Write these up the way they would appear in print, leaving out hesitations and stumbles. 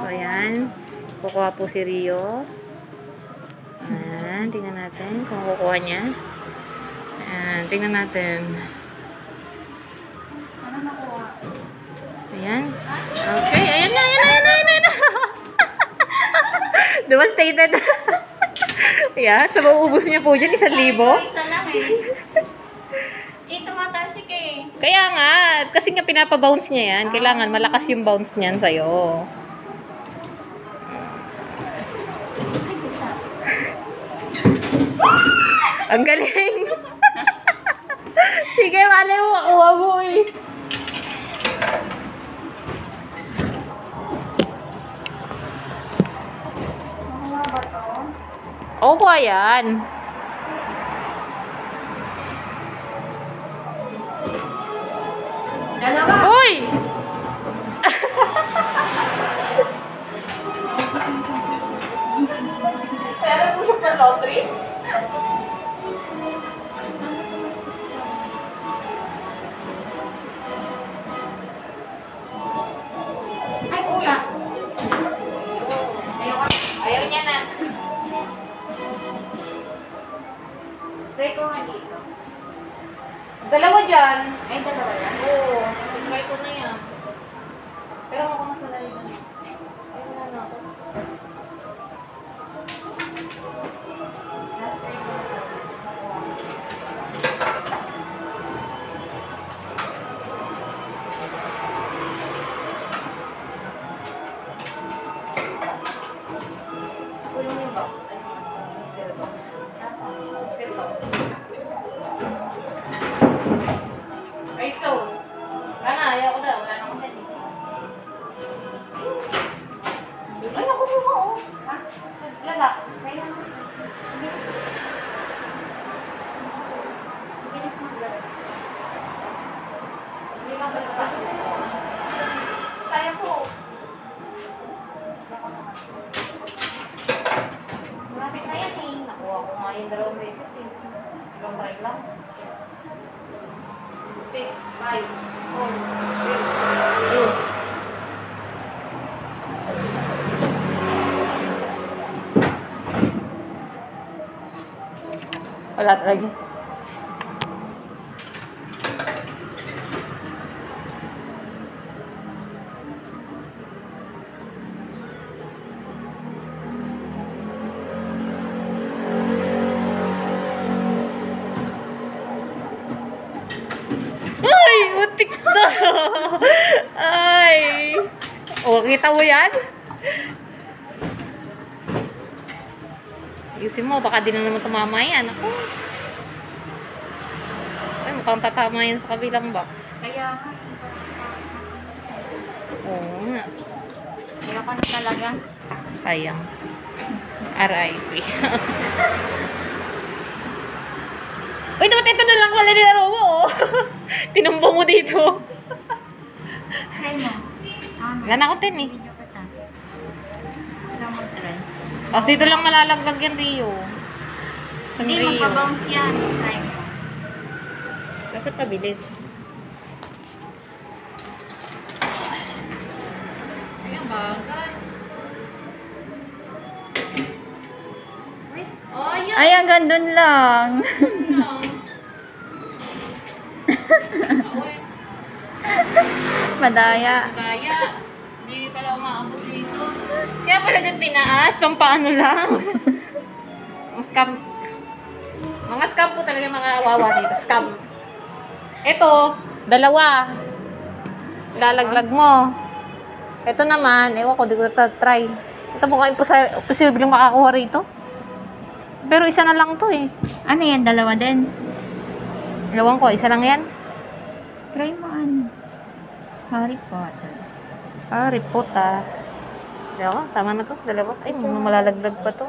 ayan. Kukuha po si Rio. Ayan, tingnan natin kung kukuha niya. Ayan, tingnan natin. Ano nakuha? Ayan. Okay, ayan na. Devastated. Ayan, so mauubos niya po dyan, 1,000. Isa lang eh. Ito matasik eh. Kaya nga, kasi nga pinapabounce niya yan. Kailangan malakas yung bounce niyan sa'yo. Ang galing. Sige, malay mo, makuha mo eh. Makuha ba to? Oo po, ayan. Dalawa. Uy! Pero mo siya pa laundry? Ay, pusa. Ayaw niya na. Try ko nga dito. Dalawa dyan. Ay, dalawa yan. Oo. Try ko na yan. Pero ako masalali na. Ayun na ako. Last try ko. Kunin mo yung box. Ay, mystery box. Nasaan? Mystery box. Ay, sauce. Wala na, ayaw ko na. Wala na akong dali. Ay, naku mo ko. Ha? Lala. Kaya nga. Bilis maglaro. Hindi lang ba ito? Kaya ko. Malapit na yan eh. Nakuha ko nga yung 2 beses eh. Ilang try lang. 6, 5, 4, 3, 2. Wala talaga. Ay, butik na. Ay. O, kita mo yan? Ayusin mo, baka di na naman tumama yan. Ako. Ay, mukhang tatama yan sa kabilang box. Kaya nga. Oo nga. Ayoko na talaga. Sayang. R.I.P. Uy, dapat ito na lang pala nilaro mo, oh. Tinumbong mo dito. Try mo. Ano? Wala na ako 10 eh. Video kita. Wala mo try. Tapos dito lang malalaglag yan, Rio. Sa Hindi, Rio. magbabounce yan. Try mo. Kasi pabilis. Ay, ang bagay. Oh, yan. Ay, hanggang dun lang. Madaya. Kaya, hindi pala umaabot dito. Kaya pala dyan tinaas, pampaano lang. Mga scam. Mga scam po talaga mga wawa dito. Scam. Ito, 2. Lalaglag mo. Ito naman, ewan ko, di ko try. Ito mukhang posibleng makakuha rito. Pero isa na lang to eh. Ano yan? Dalawa din? Ewan ko, isa lang yan. Try mo ano? Harry Potter. Ripota. Ewan, tama na to, 2. Ay, malalaglag pa to.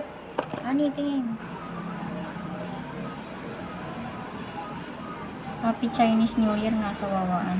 Ano din? Happy Chinese New Year nga sa wawaan.